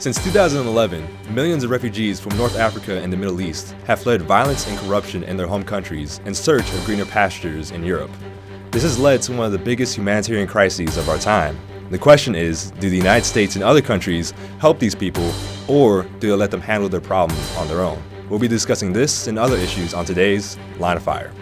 Since 2011, millions of refugees from North Africa and the Middle East have fled violence and corruption in their home countries in search of greener pastures in Europe. This has led to one of the biggest humanitarian crises of our time. The question is, do the United States and other countries help these people, or do they let them handle their problems on their own? We'll be discussing this and other issues on today's Line of Fire.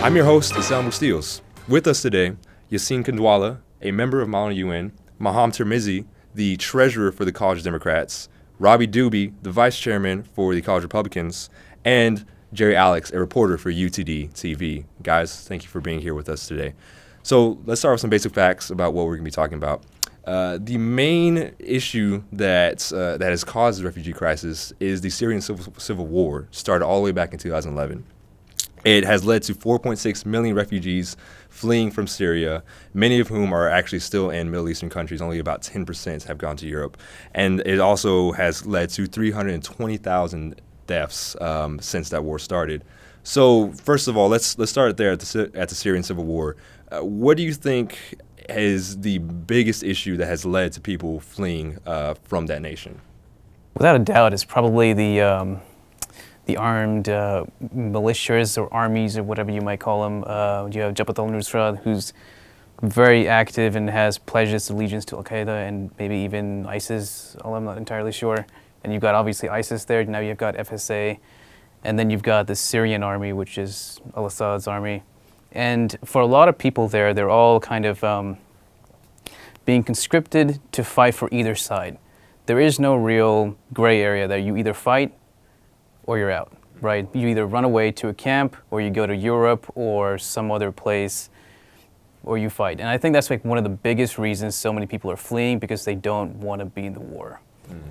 I'm your host, Isam Mustios. With us today, Yassine Kandwala, a member of Maulana UN, Maham Tirmizi, the treasurer for the College Democrats, Robbie Doobie, the vice chairman for the College Republicans, and Jerry Alex, a reporter for UTD TV. Guys, thank you for being here with us today. So let's start with some basic facts about what we're going to be talking about. The main issue that has caused the refugee crisis is the Syrian civil war, started all the way back in 2011. It has led to 4.6 million refugees fleeing from Syria, many of whom are actually still in Middle Eastern countries. Only about 10% have gone to Europe. And it also has led to 320,000 deaths since that war started. So first of all, let's start there at the Syrian civil war. What do you think is the biggest issue that has led to people fleeing from that nation? Without a doubt, it's probably the armed militias or armies or whatever you might call them. You have Jabhat al-Nusra, who's very active and has pledged allegiance to Al-Qaeda and maybe even ISIS, although I'm not entirely sure. And you've got obviously ISIS there, now you've got FSA, and then you've got the Syrian army, which is al-Assad's army. And for a lot of people there, they're all kind of being conscripted to fight for either side. There is no real gray area there. You either fight or you're out, right? You either run away to a camp, or you go to Europe or some other place, or you fight. And I think that's like one of the biggest reasons so many people are fleeing, because they don't want to be in the war. And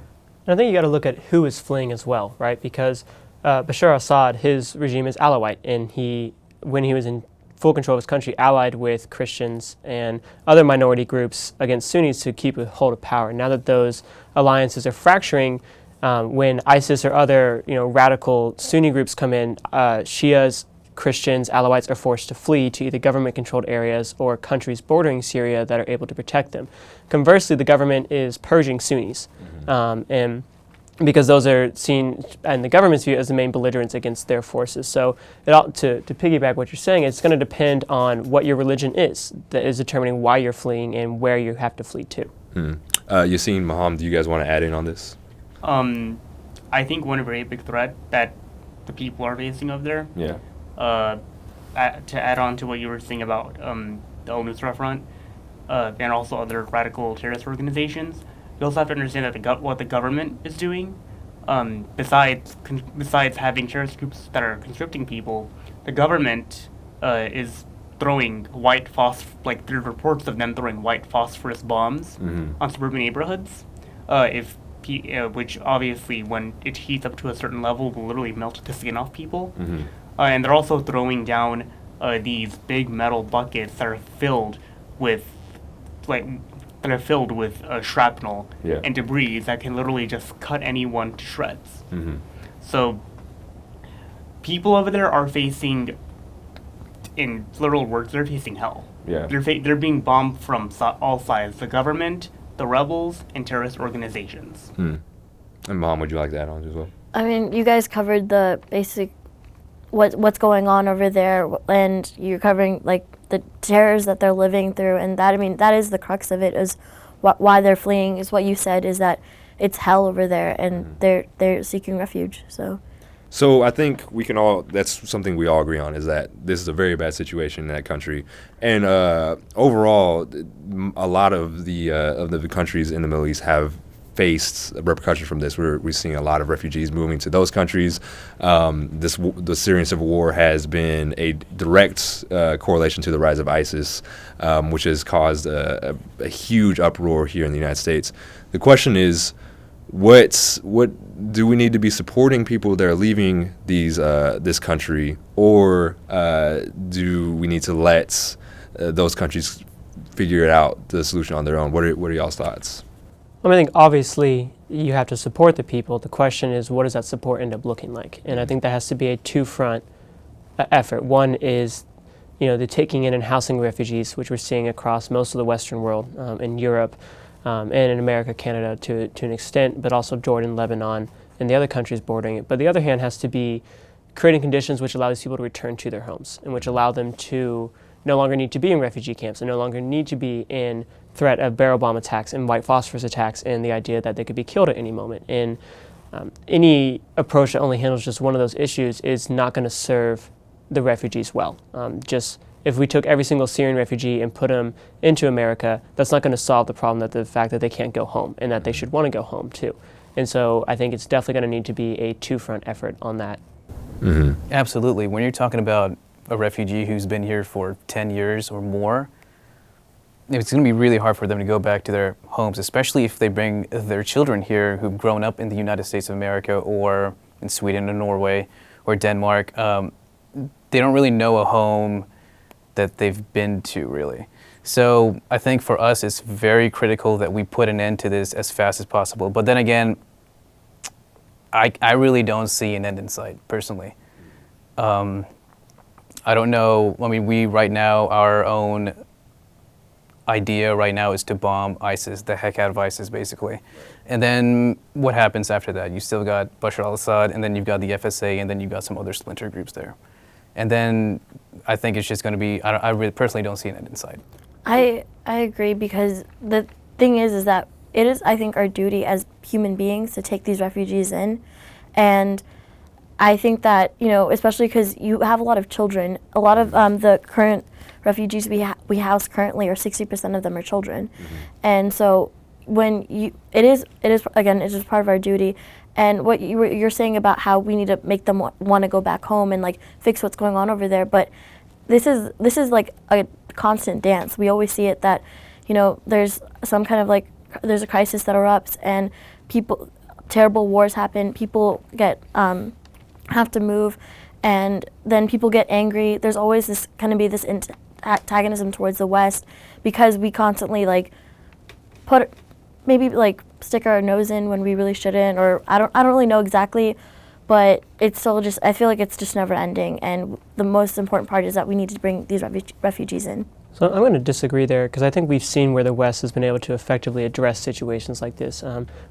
I think you got to look at who is fleeing as well, right? Because Bashar Assad, his regime is Alawite, and when he was in full control of his country, allied with Christians and other minority groups against Sunnis to keep a hold of power. Now that those alliances are fracturing, when ISIS or other radical Sunni groups come in, Shias, Christians, Alawites are forced to flee to either government-controlled areas or countries bordering Syria that are able to protect them. Conversely, the government is purging Sunnis, and because those are seen, in the government's view, as the main belligerents against their forces. So to piggyback what you're saying, it's going to depend on what your religion is that is determining why you're fleeing and where you have to flee to. Yassine, Maham, do you guys want to add in on this? I think one very big threat that the people are facing over there. Yeah. To add on to what you were saying about the al-Nusra Front and also other radical terrorist organizations, you also have to understand that what the government is doing, besides having terrorist groups that are conscripting people, the government is throwing there are reports of them throwing white phosphorus bombs on suburban neighborhoods. Which obviously, when it heats up to a certain level, will literally melt the skin off people. And they're also throwing down these big metal buckets that are filled with shrapnel and debris that can literally just cut anyone to shreds. So people over there are facing, in literal words, they're facing hell. Yeah. They're being bombed from all sides. The government, the rebels, and terrorist organizations. And Mom, would you like to add on as well? I mean, you guys covered the basic what's going on over there, and you're covering like the terrors that they're living through, and that is the crux of it. Is why they're fleeing is what you said, is that it's hell over there, and they're seeking refuge. So I think that's something we all agree on, is that this is a very bad situation in that country. And overall, a lot of the countries in the Middle East have faced repercussions from this. We're seeing a lot of refugees moving to those countries. The Syrian civil war has been a direct correlation to the rise of ISIS, which has caused a huge uproar here in the United States. The question is, what do we need to be supporting people that are leaving this country, or do we need to let those countries figure it out, the solution on their own. What are y'all's thoughts? I think obviously you have to support the people. The question is, what does that support end up looking like? And I think that has to be a two-front effort. One is, the taking in and housing refugees, which we're seeing across most of the Western world, in Europe, and in America, Canada to an extent, but also Jordan, Lebanon, and the other countries bordering it. But the other hand has to be creating conditions which allow these people to return to their homes and which allow them to no longer need to be in refugee camps and no longer need to be in threat of barrel bomb attacks and white phosphorus attacks and the idea that they could be killed at any moment. And any approach that only handles just one of those issues is not going to serve the refugees well. Just if we took every single Syrian refugee and put them into America, that's not going to solve the problem, that the fact that they can't go home and that they should want to go home too. And so I think it's definitely going to need to be a two-front effort on that. Mm-hmm. Absolutely. When you're talking about a refugee who's been here for 10 years or more, it's going to be really hard for them to go back to their homes, especially if they bring their children here who've grown up in the United States of America or in Sweden or Norway or Denmark. They don't really know a home that they've been to, really. So I think for us, it's very critical that we put an end to this as fast as possible. But then again, I really don't see an end in sight, personally. I don't know. I mean, we right now, our own idea right now is to bomb ISIS, the heck out of ISIS, basically. And then what happens after that? You still got Bashar al-Assad, and then you've got the FSA, and then you've got some other splinter groups there. And then I think it's just going to be, I really personally don't see an end in sight. I agree, because the thing is that it is, I think, our duty as human beings to take these refugees in. And I think that, especially because you have a lot of children, a lot of the current refugees we house currently, or 60% of them are children. Mm-hmm. And so when it is again, it's just part of our duty. And what you're saying about how we need to make them want to go back home and like fix what's going on over there, but this is like a constant dance. We always see it that, there's some kind of there's a crisis that erupts and terrible wars happen. People have to move, and then people get angry. There's always this antagonism towards the West, because we constantly stick our nose in when we really shouldn't, or I don't really know exactly, but it's still just, I feel like it's just never ending, and the most important part is that we need to bring these refugees in. So I'm going to disagree there, because I think we've seen where the West has been able to effectively address situations like this.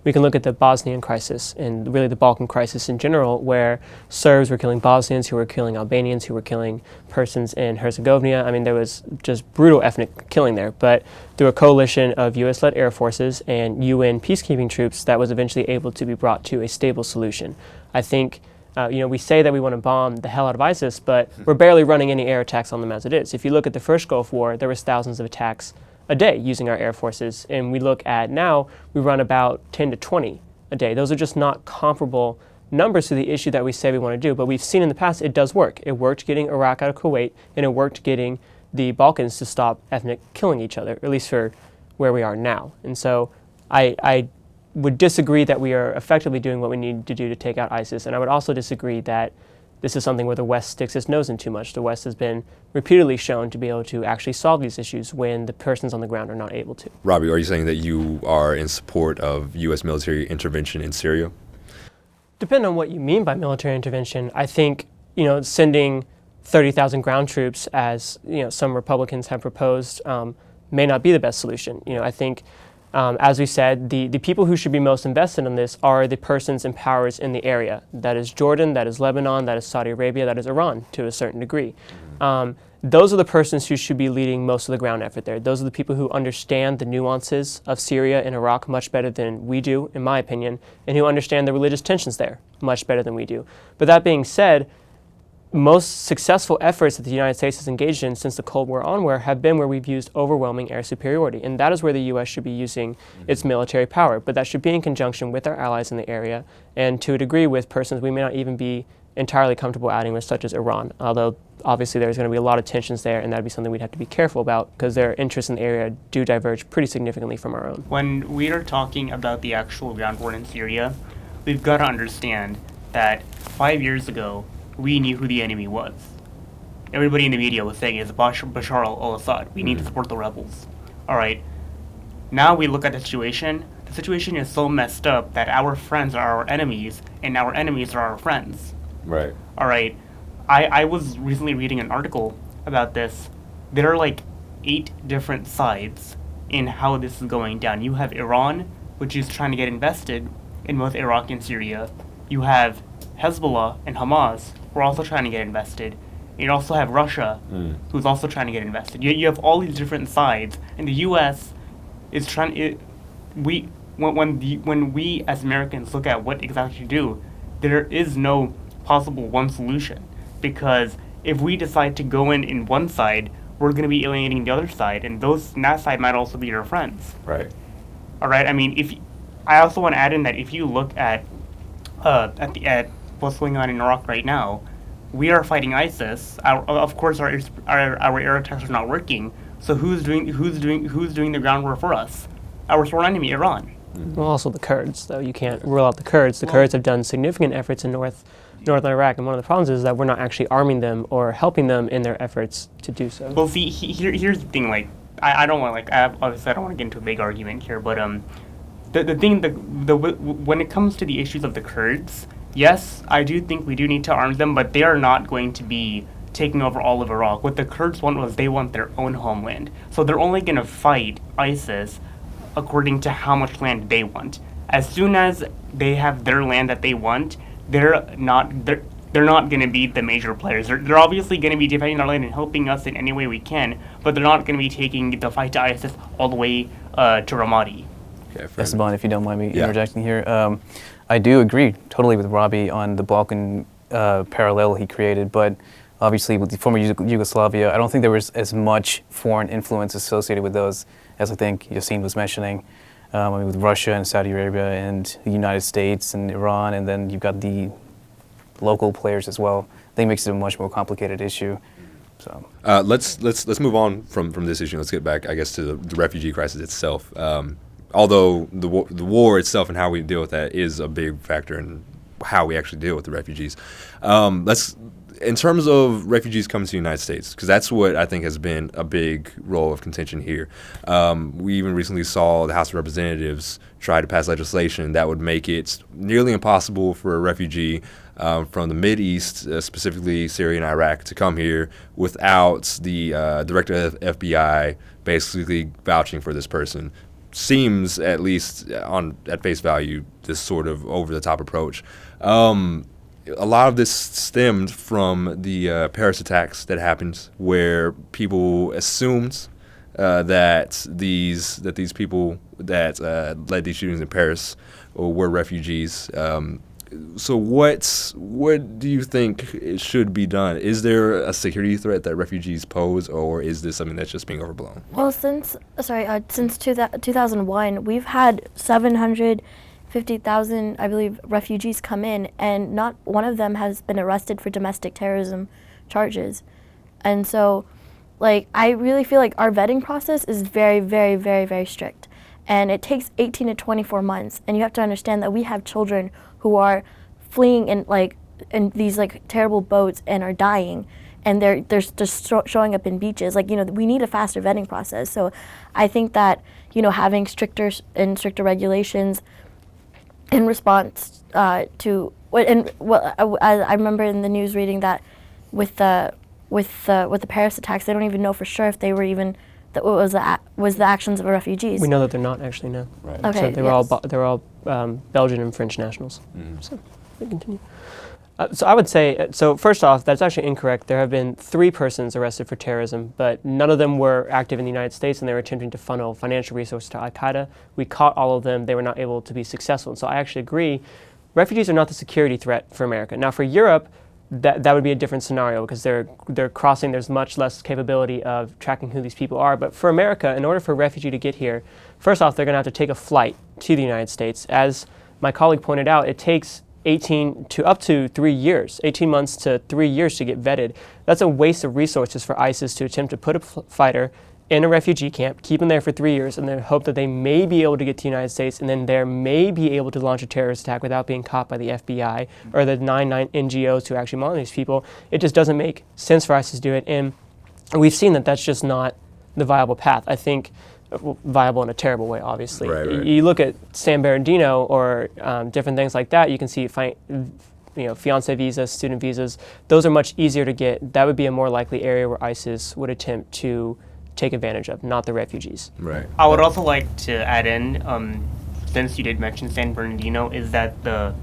We can look at the Bosnian crisis and really the Balkan crisis in general, where Serbs were killing Bosnians, who were killing Albanians, who were killing persons in Herzegovina. I mean, there was just brutal ethnic killing there. But through a coalition of U.S.-led air forces and UN peacekeeping troops, that was eventually able to be brought to a stable solution. I think we say that we want to bomb the hell out of ISIS, but we're barely running any air attacks on them as it is. If you look at the first Gulf War, there was thousands of attacks a day using our air forces. And we look at now, we run about 10 to 20 a day. Those are just not comparable numbers to the issue that we say we want to do. But we've seen in the past it does work. It worked getting Iraq out of Kuwait, and it worked getting the Balkans to stop ethnic killing each other, at least for where we are now. And so I would disagree that we are effectively doing what we need to do to take out ISIS. And I would also disagree that this is something where the West sticks its nose in too much. The West has been repeatedly shown to be able to actually solve these issues when the persons on the ground are not able to. Robbie, are you saying that you are in support of U.S. military intervention in Syria? Depending on what you mean by military intervention, I think, sending 30,000 ground troops, as some Republicans have proposed, may not be the best solution. I think, as we said, the people who should be most invested in this are the persons and powers in the area. That is Jordan, that is Lebanon, that is Saudi Arabia, that is Iran to a certain degree. Those are the persons who should be leading most of the ground effort there. Those are the people who understand the nuances of Syria and Iraq much better than we do, in my opinion, and who understand the religious tensions there much better than we do. But that being said, most successful efforts that the United States has engaged in since the Cold War onward have been where we've used overwhelming air superiority, and that is where the U.S. should be using its military power. But that should be in conjunction with our allies in the area, and to a degree with persons we may not even be entirely comfortable adding with, such as Iran, although obviously there's going to be a lot of tensions there, and that'd be something we'd have to be careful about, because their interests in the area do diverge pretty significantly from our own. When we are talking about the actual ground war in Syria, we've got to understand that 5 years ago, we knew who the enemy was. Everybody in the media was saying it's Bashar al-Assad. We need to support the rebels. All right. Now we look at the situation. The situation is so messed up that our friends are our enemies, and our enemies are our friends. Right. All right. I was recently reading an article about this. There are like 8 different sides in how this is going down. You have Iran, which is trying to get invested in both Iraq and Syria. You have Hezbollah and Hamas, who are also trying to get invested. You also have Russia, who's also trying to get invested. You have all these different sides, and the U.S. is trying. When we as Americans look at what exactly to do, there is no possible one solution, because if we decide to go in one side, we're going to be alienating the other side, and that side might also be your friends. Right. All right. I mean, I also want to add in that if you look at what's going on in Iraq right now, we are fighting ISIS. Of course, our air attacks are not working. So who's doing the groundwork for us? Our sworn enemy, Iran. Well, also the Kurds, though. You can't rule out the Kurds. The Kurds have done significant efforts in northern Iraq, and one of the problems is that we're not actually arming them or helping them in their efforts to do so. Well, see, here's the thing. Like, I don't want obviously I don't want to get into a big argument here, but the thing when it comes to the issues of the Kurds, yes, I do think we do need to arm them, but they are not going to be taking over all of Iraq. What the Kurds want they want their own homeland. So they're only going to fight ISIS according to how much land they want. As soon as they have their land that they want, they're not going to be the major players. They're obviously going to be defending their land and helping us in any way we can, but they're not going to be taking the fight to ISIS all the way to Ramadi. Okay, Esteban, if you don't mind me interjecting here. I do agree totally with Robbie on the Balkan parallel he created, but obviously with the former Yugoslavia, I don't think there was as much foreign influence associated with those as I think Yassine was mentioning. I mean, with Russia and Saudi Arabia and the United States and Iran, and then you've got the local players as well. I think it makes it a much more complicated issue. So let's move on from this issue. Let's get back, I guess, to the refugee crisis itself. Although the war itself and how we deal with that is a big factor in how we actually deal with the refugees. In terms of refugees coming to the United States, because that's what I think has been a big role of contention here. We even recently saw the House of Representatives try to pass legislation that would make it nearly impossible for a refugee from the Mideast, specifically Syria and Iraq, to come here without the director of FBI basically vouching for this person. Seems, at least at face value, this sort of over-the-top approach. A lot of this stemmed from the Paris attacks that happened, where people assumed that these people that led these shootings in Paris were refugees. So what do you think should be done? Is there a security threat that refugees pose, or is this something that's just being overblown? Well, since 2001, we've had 750,000, I believe, refugees come in, and not one of them has been arrested for domestic terrorism charges. And so, like, I really feel like our vetting process is very, very, very, very strict. And it takes 18 to 24 months. And you have to understand that we have children who are fleeing in these terrible boats and are dying, and they're just showing up in beaches. We need a faster vetting process. So I think that having stricter regulations in response to I remember in the news reading that with the Paris attacks, they don't even know for sure if they were even that was the actions of refugees. We know that they're not actually, no. Right. Okay. So they were all Belgian and French nationals. Mm-hmm. So we continue. So I would say, first off, that's actually incorrect. There have been 3 persons arrested for terrorism, but none of them were active in the United States, and they were attempting to funnel financial resources to Al-Qaeda. We caught all of them. They were not able to be successful. And so I actually agree. Refugees are not the security threat for America. Now, for Europe, that would be a different scenario, because they're crossing. There's much less capability of tracking who these people are. But for America, in order for a refugee to get here, first off, they're going to have to take a flight to the United States. As my colleague pointed out, it takes 18 to up to 3 years, 18 months to 3 years to get vetted. That's a waste of resources for ISIS to attempt to put a fighter in a refugee camp, keep them there for 3 years, and then hope that they may be able to get to the United States, and then they may be able to launch a terrorist attack without being caught by the FBI or the 9 NGOs who actually monitor these people. It just doesn't make sense for ISIS to do it, and we've seen that that's just not the viable path. I think viable in a terrible way, obviously. Right. You look at San Bernardino or different things like that, you can see fiancé visas, student visas, those are much easier to get. That would be a more likely area where ISIS would attempt to take advantage of, not the refugees. Right. I would also like to add in, since you did mention San Bernardino, is that the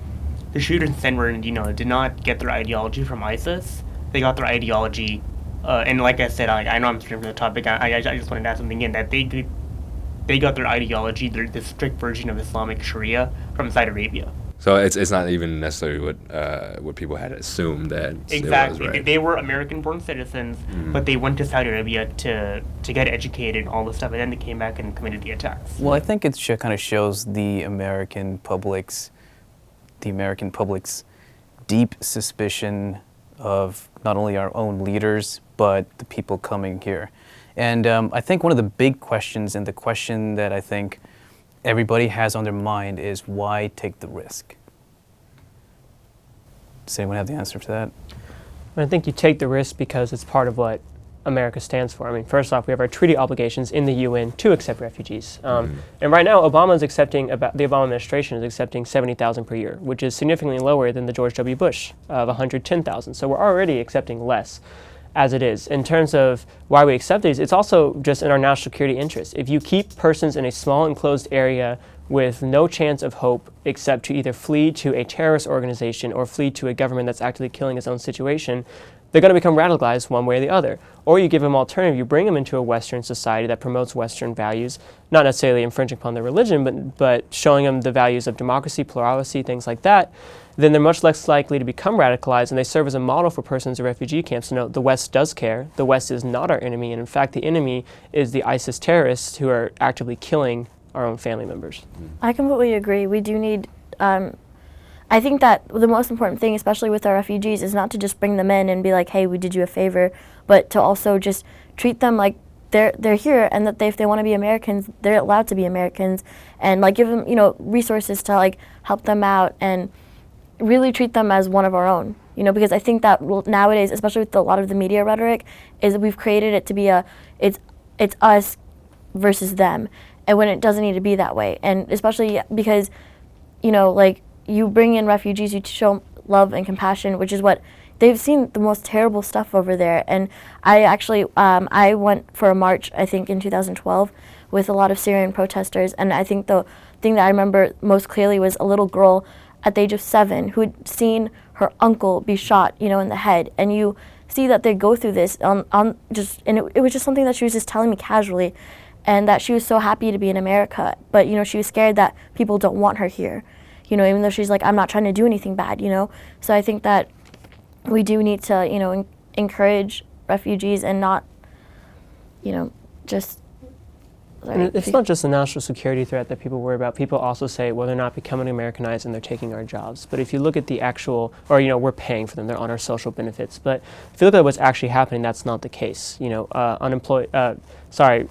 shooters in San Bernardino did not get their ideology from ISIS. They got their ideology, and like I said, I know I'm stripping the topic. I just wanted to add something in that they got their ideology, the strict version of Islamic Sharia, from Saudi Arabia. So it's not even necessarily what people had assumed that Exactly. it was, right? They were American-born citizens, but they went to Saudi Arabia to get educated and all this stuff, and then they came back and committed the attacks. Well, I think it kind of shows the American public's deep suspicion of not only our own leaders, but the people coming here. And I think one of the big questions, and the question that I think everybody has on their mind, is why take the risk? Does anyone have the answer to that? I think you take the risk because it's part of what America stands for. I mean, first off, we have our treaty obligations in the UN to accept refugees. And right now, the Obama administration is accepting 70,000 per year, which is significantly lower than the George W. Bush of 110,000. So we're already accepting less as it is. In terms of why we accept these, it's also just in our national security interest. If you keep persons in a small enclosed area with no chance of hope except to either flee to a terrorist organization or flee to a government that's actively killing its own situation, they're going to become radicalized one way or the other. Or you give them alternative, you bring them into a Western society that promotes Western values, not necessarily infringing upon their religion, but showing them the values of democracy, plurality, things like that, then they're much less likely to become radicalized, and they serve as a model for persons in refugee camps to know the West does care, the West is not our enemy, and in fact the enemy is the ISIS terrorists who are actively killing our own family members. I completely agree. We do need, I think that the most important thing, especially with our refugees, is not to just bring them in and be like, hey, we did you a favor, but to also just treat them like they're here, and that if they want to be Americans, they're allowed to be Americans, and like give them, resources to like help them out and really treat them as one of our own. Because I think that nowadays, especially with a lot of the media rhetoric, is that we've created it to be it's us versus them, and when it doesn't need to be that way. And especially because, like you bring in refugees, you show love and compassion, which is what they've seen the most terrible stuff over there. And I actually, I went for a march, I think in 2012, with a lot of Syrian protesters, and I think the thing that I remember most clearly was a little girl at the age of 7 who had seen her uncle be shot, in the head, and you see that they go through this and it was just something that she was just telling me casually, and that she was so happy to be in America, but she was scared that people don't want her here, even though she's like, I'm not trying to do anything bad, So I think that we do need to, encourage refugees and not, just. And it's not just the national security threat that people worry about. People also say, well, they're not becoming Americanized and they're taking our jobs. But if you look at the actual, or, we're paying for them, they're on our social benefits. But if you look at what's actually happening, that's not the case.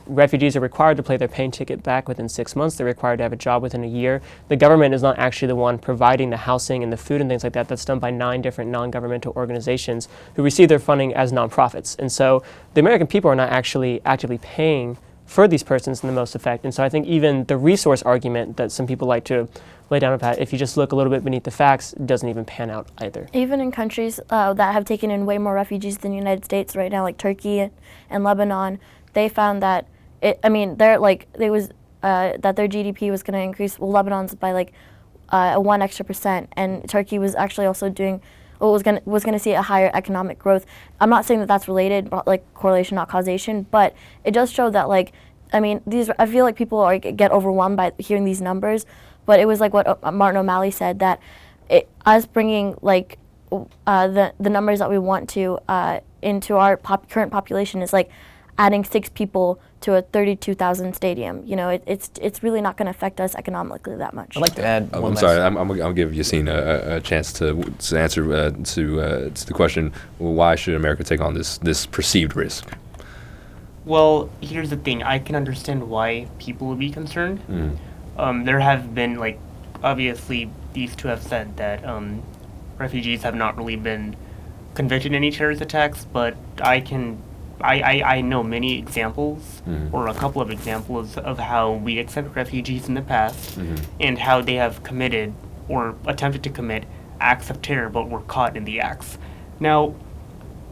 Refugees are required to pay their plane ticket back within 6 months. They're required to have a job within a year. The government is not actually the one providing the housing and the food and things like that. That's done by 9 different non-governmental organizations who receive their funding as nonprofits. And so the American people are not actually actively paying for these persons in the most effect. And so I think even the resource argument that some people like to lay down about, if you just look a little bit beneath the facts, doesn't even pan out either. Even in countries that have taken in way more refugees than the United States right now, like Turkey and Lebanon, they found that that their GDP was going to increase. Well, Lebanon's by 1% extra, and Turkey was actually also doing. Was going to see a higher economic growth. I'm not saying that that's related, like correlation, not causation, but it does show that I feel like people get overwhelmed by hearing these numbers, but it was like what Martin O'Malley said, that us bringing the numbers that we want to into our current population is like adding 6 people to a 32,000 stadium. It's really not going to affect us economically that much. I'd like to add I'm sorry, I'm going to give Yassine a chance to answer to the question, well, why should America take on this perceived risk? Well, here's the thing. I can understand why people would be concerned. There have been, obviously, these two have said that refugees have not really been convicted in any terrorist attacks, but I can I know many examples, or a couple of examples, of how we accept refugees in the past, and how they have committed or attempted to commit acts of terror, but were caught in the acts. Now,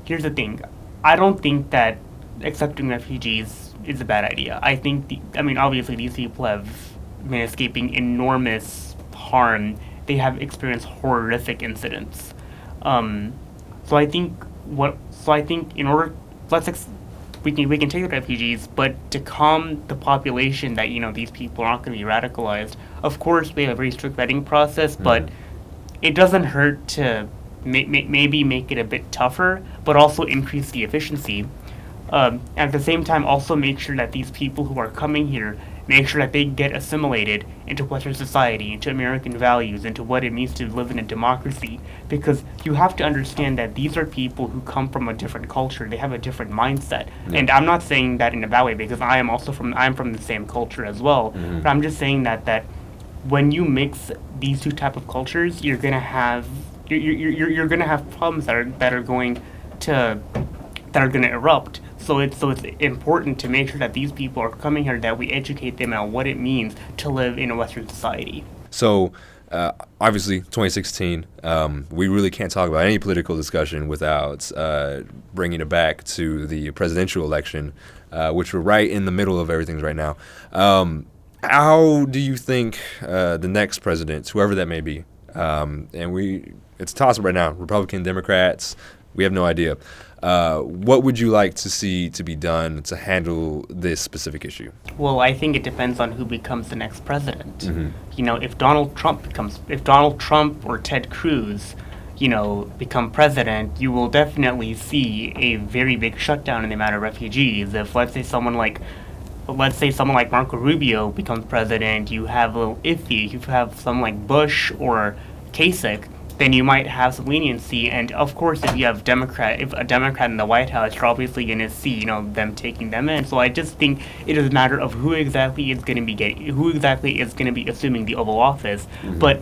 here's the thing. I don't think that accepting refugees is a bad idea. I think, obviously these people have been escaping enormous harm. They have experienced horrific incidents. So I think in order, we can take the refugees, but to calm the population that these people aren't going to be radicalized. Of course, we have a very strict vetting process, but it doesn't hurt to maybe make it a bit tougher, but also increase the efficiency. At the same time, also make sure that these people who are coming here, make sure that they get assimilated into Western society, into American values, into what it means to live in a democracy. Because you have to understand that these are people who come from a different culture. They have a different mindset. And I'm not saying that in a bad way, because I'm from the same culture as well. But I'm just saying that when you mix these two type of cultures, you're gonna have problems that are going to erupt. So it's important to make sure that these people are coming here, that we educate them on what it means to live in a Western society. So, obviously, 2016, we really can't talk about any political discussion without bringing it back to the presidential election, which we're right in the middle of everything right now. How do you think the next president, whoever that may be, it's a toss-up right now, Republican, Democrats, we have no idea. What would you like to see to be done to handle this specific issue? Well, I think it depends on who becomes the next president. If Donald Trump or Ted Cruz, become president, you will definitely see a very big shutdown in the amount of refugees. If let's say someone like Marco Rubio becomes president, you have a little iffy. You have someone like Bush or Kasich, then you might have some leniency. And of course, if a Democrat in the White House, you're obviously going to see, them taking them in. So I just think it is a matter of who exactly is going to be assuming the Oval Office. But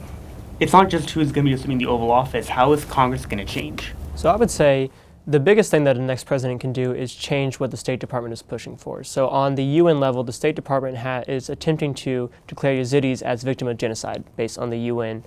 it's not just who's going to be assuming the Oval Office. How is Congress going to change? So I would say the biggest thing that the next president can do is change what the State Department is pushing for. So on the UN level, the State Department is attempting to declare Yazidis as victim of genocide based on the UN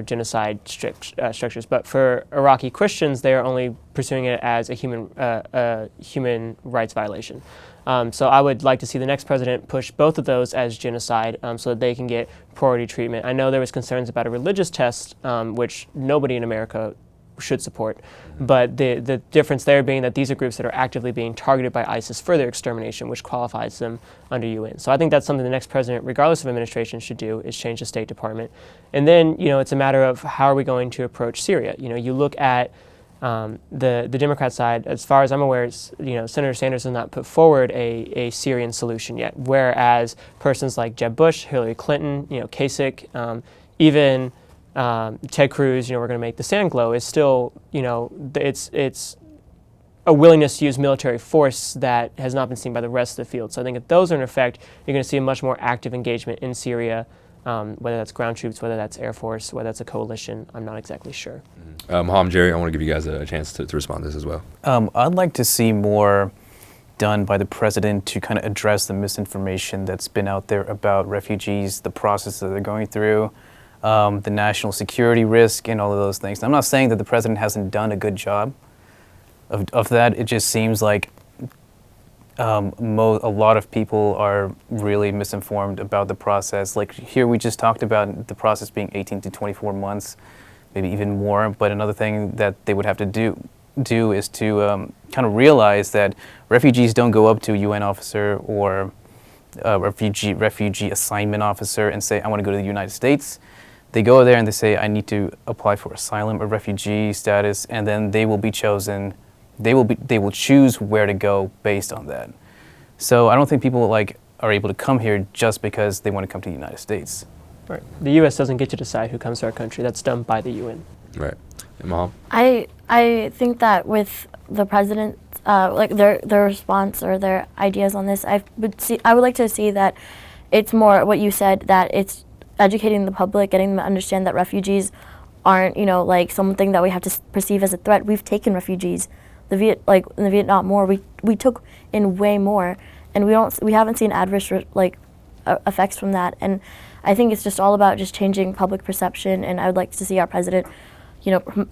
genocide structures. But for Iraqi Christians, they are only pursuing it as a human rights violation. So I would like to see the next president push both of those as genocide, so that they can get priority treatment. I know there was concerns about a religious test, which nobody in America should support. But the difference there being that these are groups that are actively being targeted by ISIS for their extermination, which qualifies them under UN. So I think that's something the next president, regardless of administration, should do, is change the State Department. And then, it's a matter of how are we going to approach Syria. You look at the Democrat side, as far as I'm aware, Senator Sanders has not put forward a Syrian solution yet, whereas persons like Jeb Bush, Hillary Clinton, Kasich, even Ted Cruz, we're going to make the sand glow, is still, it's a willingness to use military force that has not been seen by the rest of the field. So I think if those are in effect, you're going to see a much more active engagement in Syria, whether that's ground troops, whether that's Air Force, whether that's a coalition. I'm not exactly sure. Maham, Jerry, I want to give you guys a chance to respond to this as well. I'd like to see more done by the president to kind of address the misinformation that's been out there about refugees, the process that they're going through, the national security risk, and all of those things. I'm not saying that the president hasn't done a good job of that. It just seems like a lot of people are really misinformed about the process. Like here we just talked about the process being 18 to 24 months, maybe even more. But another thing that they would have to do is to kind of realize that refugees don't go up to a UN officer or a refugee assignment officer and say, I want to go to the United States. They go there and they say, I need to apply for asylum or refugee status, and then they will be chosen. They will choose where to go based on that. So I don't think people are able to come here just because they want to come to the United States. Right. The U.S. doesn't get to decide who comes to our country. That's done by the UN. Right. And Maham? I think that with the president, their response or their ideas on this, I would like to see that it's more what you said, that it's educating the public, getting them to understand that refugees aren't, something that we have to perceive as a threat. We've taken refugees in the Vietnam War, we took in way more, and we haven't seen adverse effects from that. And I think it's just all about just changing public perception, and I would like to see our president,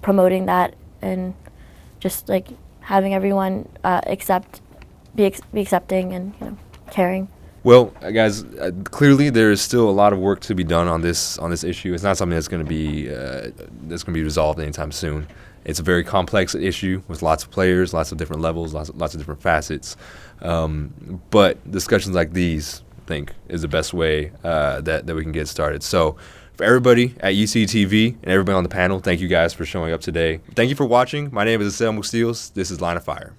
promoting that, and just like having everyone be accepting and caring. Well, guys, clearly there is still a lot of work to be done on this issue. It's not something that's going to be resolved anytime soon. It's a very complex issue with lots of players, lots of different levels, lots of different facets. But discussions like these, I think, is the best way that we can get started. So for everybody at UCTV and everybody on the panel, thank you guys for showing up today. Thank you for watching. My name is Asel Mustios. This is Line of Fire.